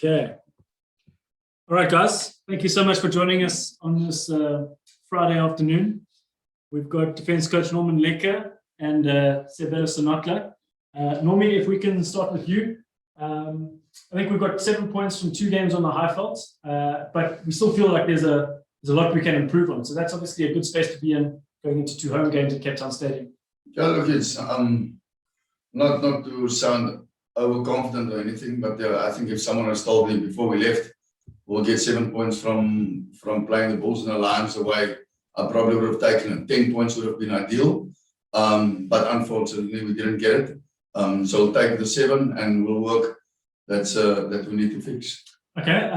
Okay. All right, guys. Thank you so much for joining us on this Friday afternoon. We've got defense coach Norman Lecker and Seabelo Senatla. Normally, if we can start with you. I think we've got 7 points from 2 games on the Highveld, but we still feel like there's a lot we can improve on. So that's obviously a good space to be in going into 2 home games at Cape Town Stadium. Yeah, look, it's not to sound overconfident or anything, but I think if someone has told me before we left, we'll get 7 points from playing the Bulls and the Lions away, I probably would have taken it. 10 points would have been ideal, but unfortunately we didn't get it. So we'll take the 7 and we'll work. That we need to fix. Okay.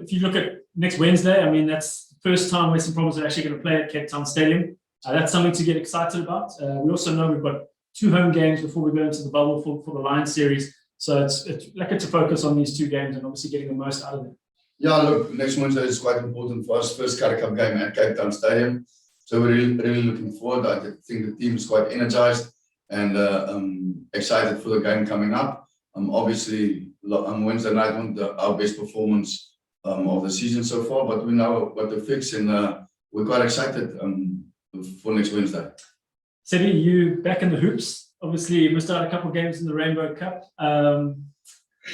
If you look at next Wednesday, I mean that's the first time Western Province are actually going to play at Cape Town Stadium. That's something to get excited about. We also know we've got 2 home games before we go into the bubble for the Lions series. So it's like to focus on these 2 games and obviously getting the most out of them. Yeah, look, next Wednesday is quite important for us. First Currie Cup game at Cape Town Stadium. So we're really looking forward. I think the team is quite energized and excited for the game coming up. Obviously, on Wednesday night, our best performance of the season so far, but we know what to fix and we're quite excited for next Wednesday. Sebi, you back in the hoops. Obviously, you missed out a couple of games in the Rainbow Cup.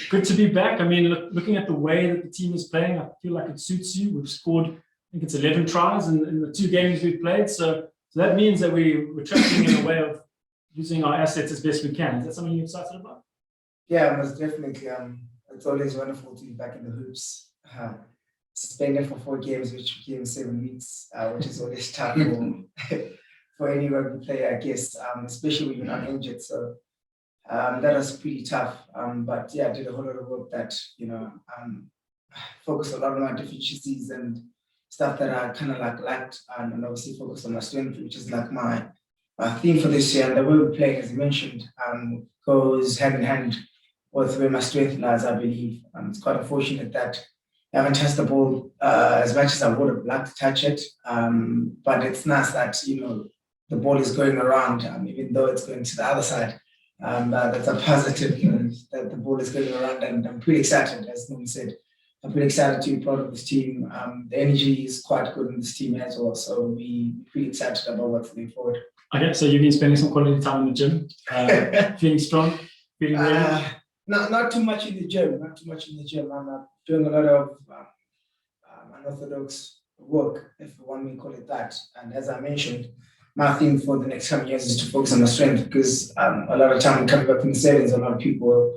Good to be back. I mean, looking at the way that the team is playing, I feel like it suits you. We've scored, I think it's 11 tries in the 2 games we've played. So that means that we're tracking in a way of using our assets as best we can. Is that something you're excited about? Yeah, most definitely. It's always wonderful to be back in the hoops. Suspended for 4 games, which became 7 weeks, which is always tough for any rugby player, I guess, especially when you're not injured. So that was pretty tough. But yeah, I did a whole lot of work that, focused a lot on my deficiencies and stuff that I kind of lacked, and obviously focused on my strength, which is like my theme for this year. And the way we play, as you mentioned, goes hand in hand with where my strength lies, I believe. It's quite unfortunate that I haven't touched the ball as much as I would have liked to touch it. But it's nice that, the ball is going around, even though it's going to the other side. That's a positive, that the ball is going around, and I'm pretty excited, as Norman said. I'm pretty excited to be part of this team. The energy is quite good in this team as well. So we're pretty excited about what's going forward. Okay, so you've been spending some quality time in the gym, feeling strong, feeling ready? Not too much in the gym. I'm doing a lot of unorthodox work, if one may call it that. And as I mentioned, my theme for the next coming years is to focus on my strength, because a lot of time coming back from the sevens, a lot of people,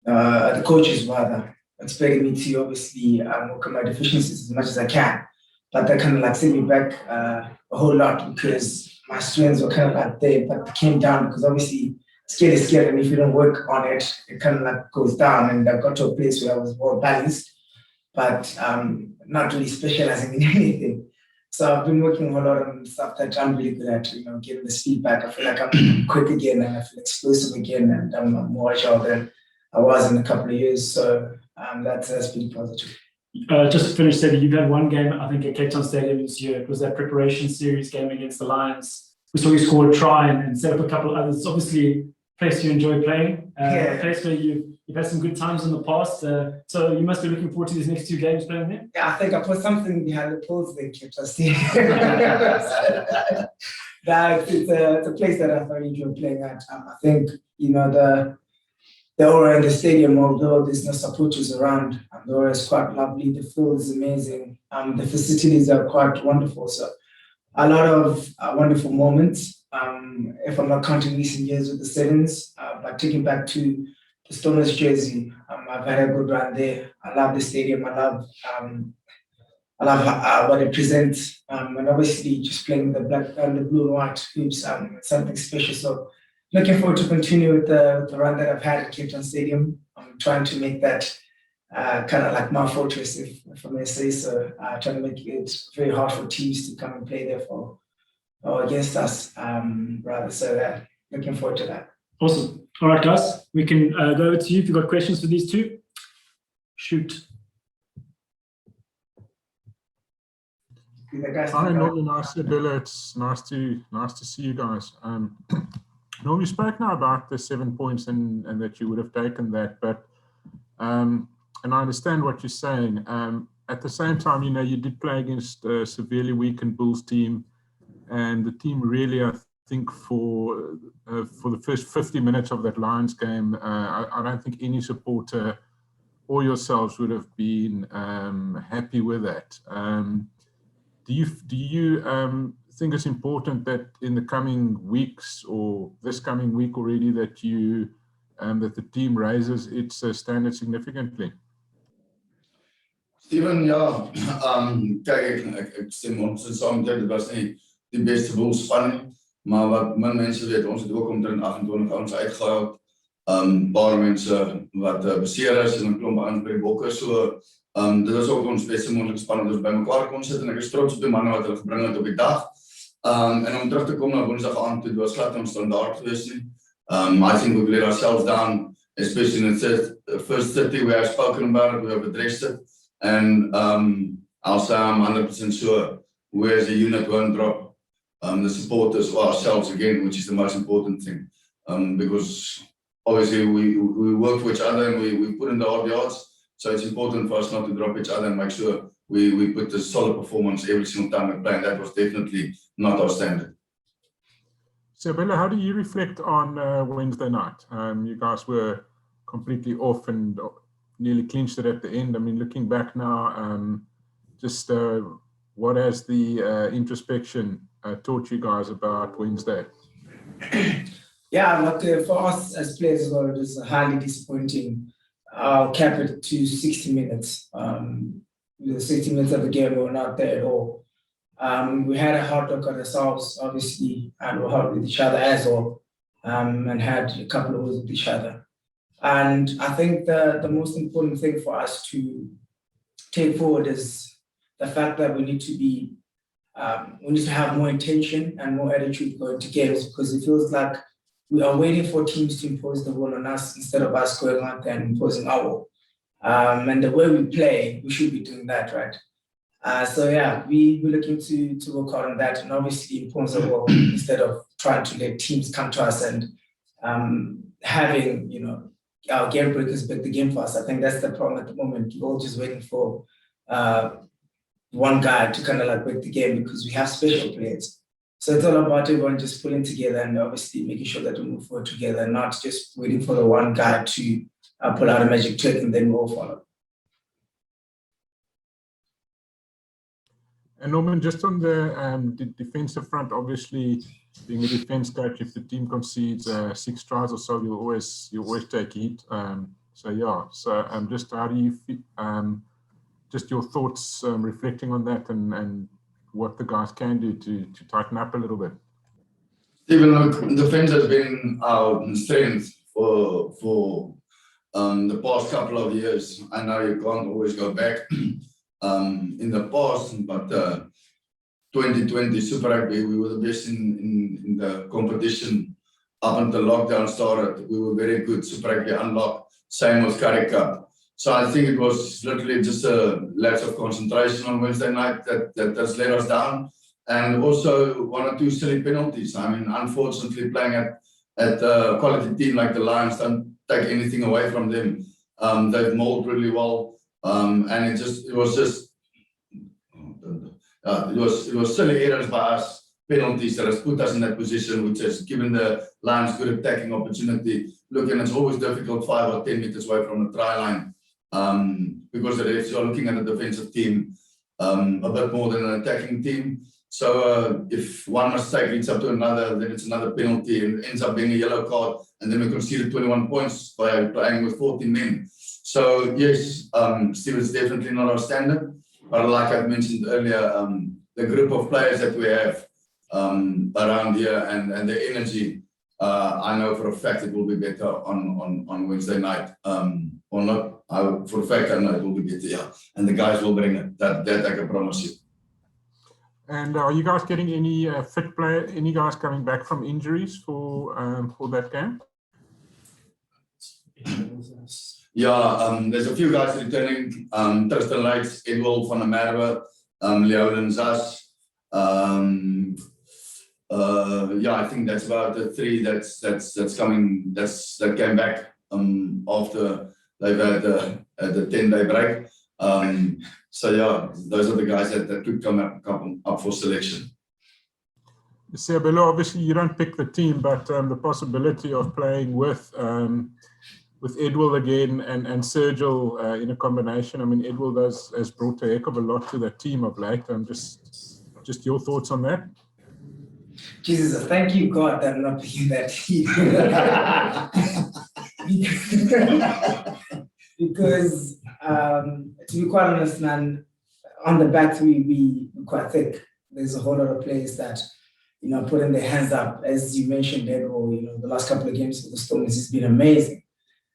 the coaches rather, expecting me to obviously work on my deficiencies as much as I can. But that kind of set me back a whole lot, because my strengths were kind of there, but came down because obviously skill is skill, and if you don't work on it, it kind of goes down. And I got to a place where I was well balanced, but not really specializing in anything. So I've been working a whole lot on stuff that I'm really good at, getting this feedback. I feel like I'm quick again, and I feel explosive again, and I'm more agile than I was in a couple of years. So that's pretty positive. Just to finish, Sebi, you've had 1 game, I think, at Cape Town Stadium this year. It was that preparation series game against the Lions. We saw you score a try and set up a couple of others. It's obviously a place you enjoy playing, a place where you've had some good times in the past. So you must be looking forward to these next 2 games playing there. Yeah, I think I put something behind the poles there, Cape Town Stadium. It's a place that I thoroughly enjoy playing at. I think, the aura in the stadium, although there's no supporters around, the aura is quite lovely. The field is amazing. The facilities are quite wonderful. So a lot of wonderful moments. If I'm not counting recent years with the sevens, but taking back to the Stormers jersey, I've had a good run there. I love the stadium. I love what it presents, and obviously just playing the black and the blue and white hoops, something special. So looking forward to continue with the run that I've had at Cape Town Stadium. I'm trying to make that kind of like my fortress, if I may say so. Trying to make it very hard for teams to come and play there or against us, rather. So looking forward to that. Awesome. All right, guys, we can go over to you if you've got questions for these 2. Shoot. Hi, Norman, nice to be there. It's nice to see you guys. Norm, you spoke now about the 7 points and that you would have taken that, but I understand what you're saying. At the same time, you know, you did play against a severely weakened Bulls team, and the team really, I think, for the first 50 minutes of that Lions game, I don't think any supporter or yourselves would have been happy with that. Do you think it's important that in the coming weeks or this coming week already that you that the team raises its standard significantly? Steven, ja, kijk, ek stem ons saam met jou, dit was nie die beste Bulls span nie, maar wat min mense weet, ons het ook omtrent 28 ouens uitgehaal, paar mense wat beseer is en 'n klomp ouens by die bokke, so dit was ook ons beste moontlike span wat ons by mekaar kon sit en ek is trots op die manne wat hulle gebring het op die dag. En om terug te kom na Woensdag aand, dit was glad ons standaard geweest nie. I think we've let ourselves down, especially in the first 30 where I've spoken about it, we have addressed it. And I'll say I'm 100% sure we as a unit won't drop the supporters or ourselves again, which is the most important thing. Because obviously we work for each other and we put in the hard yards. So it's important for us not to drop each other and make sure we put a solid performance every single time we play. And that was definitely not our standard. Seabelo, how do you reflect on Wednesday night? You guys were completely off and nearly clinched it at the end. I mean, looking back now, just what has the introspection taught you guys about Wednesday? Yeah, look, for us as players as well, it was highly disappointing. I'll cap it to 60 minutes. The 60 minutes of the game, we were not there at all. We had a hard look at ourselves, obviously, and we hard with each other as well, and had a couple of words with each other. And I think the most important thing for us to take forward is the fact that we need to have more intention and more attitude going to games, because it feels like we are waiting for teams to impose the will on us instead of us going out there and imposing our will. And the way we play, we should be doing that, right? So yeah, we're looking to work hard on that and obviously impose the will instead of trying to let teams come to us and having, you know, our game breakers break the game for us. I think that's the problem at the moment. We're all just waiting for one guy to kind of like break the game because we have special players. So it's all about everyone just pulling together and obviously making sure that we move forward together, not just waiting for the one guy to pull out a magic trick and then we'll follow. And Norman, just on the defensive front, obviously being a defense coach, if the team concedes 6 tries or so, you always take heat. So yeah, so just how do you feel, just your thoughts reflecting on that and what the guys can do to tighten up a little bit? Even look, defense has been our strength for the past couple of years. I know you can't always go back in the past, but 2020 Super Rugby, we were the best in the competition up until lockdown started. We were very good. Super Rugby unlocked, same with Currie Cup. So I think it was literally just a lack of concentration on Wednesday night that's let us down. And also 1 or 2 silly penalties. I mean, unfortunately, playing at a quality team like the Lions don't take anything away from them. They've molded really well. And it was silly errors by us, penalties that has put us in that position, which has given the Lions good attacking opportunity. Look, and it's always difficult 5 or 10 meters away from the try line. Because the refs are looking at a defensive team a bit more than an attacking team. So if one mistake leads up to another, then it's another penalty and it ends up being a yellow card, and then we conceded 21 points by playing with 14 men. So yes, Steve, is definitely not our standard, but like I mentioned earlier, the group of players that we have around here and the energy, I know for a fact it will be better on Wednesday night. Or not, for a fact I know it will be better, yeah. And the guys will bring it, that I can promise you. And are you guys getting any fit player, any guys coming back from injuries for that game? Yeah, there's a few guys returning. Tristan Lights, Edwell van der Merwe, Leoden Zas. Yeah, I think that's about the 3 that's coming. That came back after they've had the 10-day break. So yeah, those are the guys that could come up for selection. Seabelo, obviously you don't pick the team, but the possibility of playing with Edwill again and Sergil in a combination. I mean, Edwill has brought a heck of a lot to that team of late. Just your thoughts on that? Jesus, thank you God that I'm not picking that team. Because to be quite honest, man, on the back three, we're quite thick. There's a whole lot of players that, putting their hands up. As you mentioned, Edwill, the last couple of games for the Stormers has been amazing.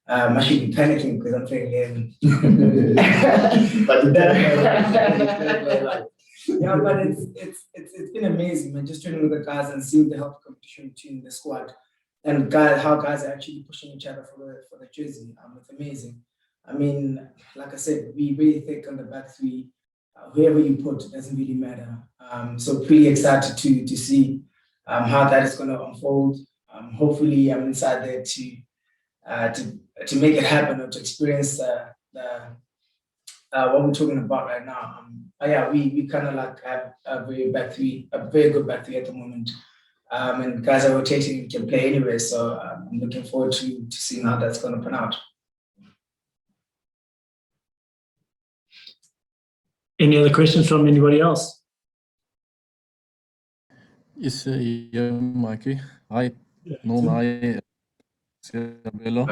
I'm actually panicking because I'm playing him. But yeah, but it's been amazing, man. Just training with the guys and seeing the health competition between the squad and how guys are actually pushing each other for the jersey. It's amazing. I mean, like I said, we really think on the back three, whoever you put doesn't really matter. So pretty excited to see how that is going to unfold. Hopefully, I'm inside there to make it happen or to experience what we're talking about right now. Yeah, we kind of like have a very good back three at the moment. And guys are rotating and can play anyway. So I'm looking forward to seeing how that's going to pan out. Any other questions from anybody else? Yes, yeah, Mikey. Hi, Norm. Hi, Seabelo.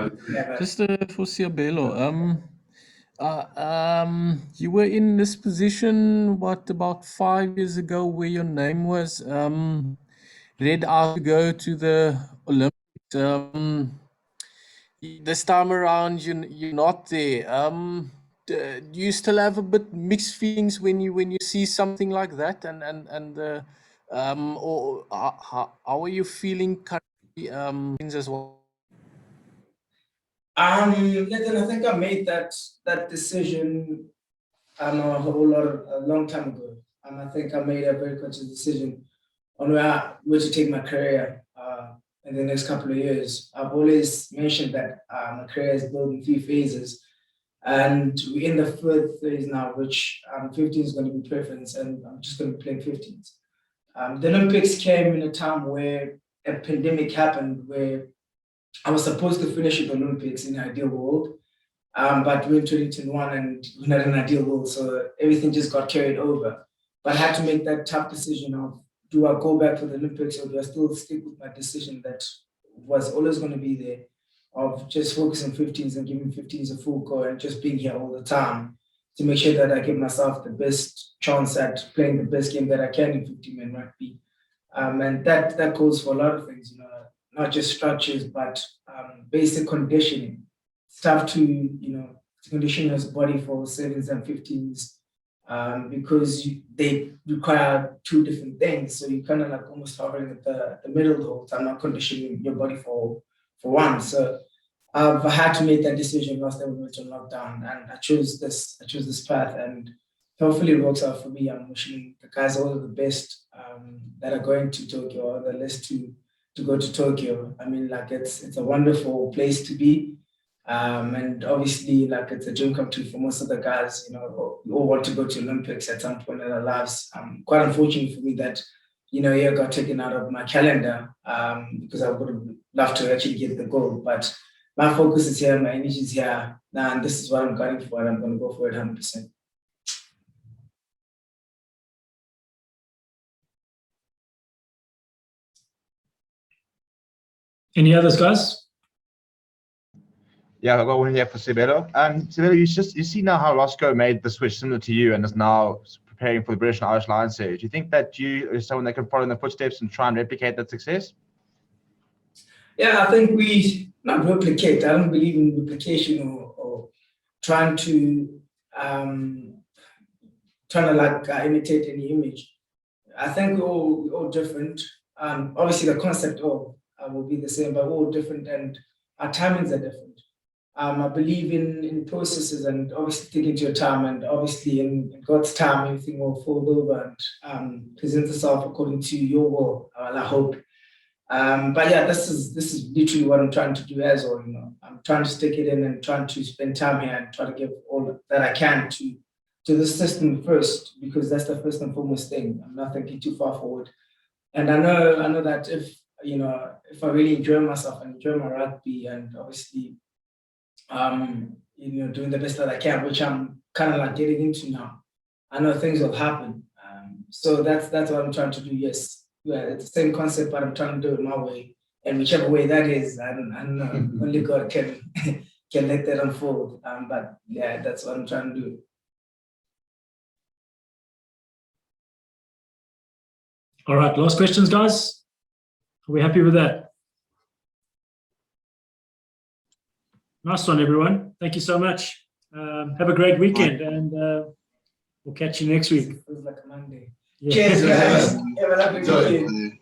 Just for Seabelo, you were in this position, about 5 years ago, where your name was read out to go to the Olympics. This time around, you're not there. Do you still have a bit mixed feelings when you see something like that, or how are you feeling currently as well? Nathan, I think I made that decision a long time ago. I think I made a very conscious decision on where to take my career in the next couple of years. I've always mentioned that my career is built in 3 phases. And we're in the 4th phase now, which 15 is going to be preference, and I'm just going to be playing 15s. The Olympics came in a time where a pandemic happened, where I was supposed to finish at the Olympics in an ideal world, but we're in 2021 and we're not in an ideal world, so everything just got carried over. But I had to make that tough decision of, do I go back for the Olympics or do I still stick with my decision that was always going to be there, of just focusing on 15s and giving 15s a full go and just being here all the time to make sure that I give myself the best chance at playing the best game that I can in 15-man rugby. And that goes for a lot of things, not just structures, but basic conditioning, stuff to condition your body for 7s and 15s, because they require 2 different things. So you kind of like almost hovering at the middle the whole time, not conditioning your body for one. So I had to make that decision last time we went to lockdown, and I chose this path, and hopefully it works out for me. I'm wishing the guys all of the best that are going to Tokyo, or the list to go to Tokyo. I mean, like it's a wonderful place to be. And obviously, like, it's a dream come true for most of the guys. We all want to go to Olympics at some point in our lives. Quite unfortunate for me that, year got taken out of my calendar, because I would have loved to actually get the goal. But my focus is here, my energy is here, and this is what I'm gunning for, and I'm going to go for it 100%. Any others, guys? Yeah, I've got one here for Seabelo. Seabelo, you see now how Roscoe made the switch similar to you and is now preparing for the British and Irish Lions series. Do you think that you are someone that can follow in the footsteps and try and replicate that success? Yeah, I think we not replicate. I don't believe in replication or trying to imitate any image. I think we're all different. Obviously, the concept will be the same, but we're all different, and our timings are different. I believe in processes, and obviously taking your time, and obviously in God's time, everything will fold over and present itself according to your will, I hope. But yeah, this is literally what I'm trying to do as well. You know, I'm trying to stick it in and trying to spend time here and try to give all that I can to the system first, because that's the first and foremost thing. I'm not thinking too far forward. And I know that if I really enjoy myself and enjoy my rugby, and obviously doing the best that I can, which I'm kind of like getting into now, I know things will happen. So that's what I'm trying to do. Yes, yeah, it's the same concept, but I'm trying to do it my way, and whichever way that is, I don't know. Only God can let that unfold. But yeah, that's what I'm trying to do. All right, last questions, guys. Are we happy with that? Nice one, everyone. Thank you so much. Have a great weekend, and we'll catch you next week. Feels like a Monday. Yeah. Cheers, guys. Have a lovely Enjoy. weekend.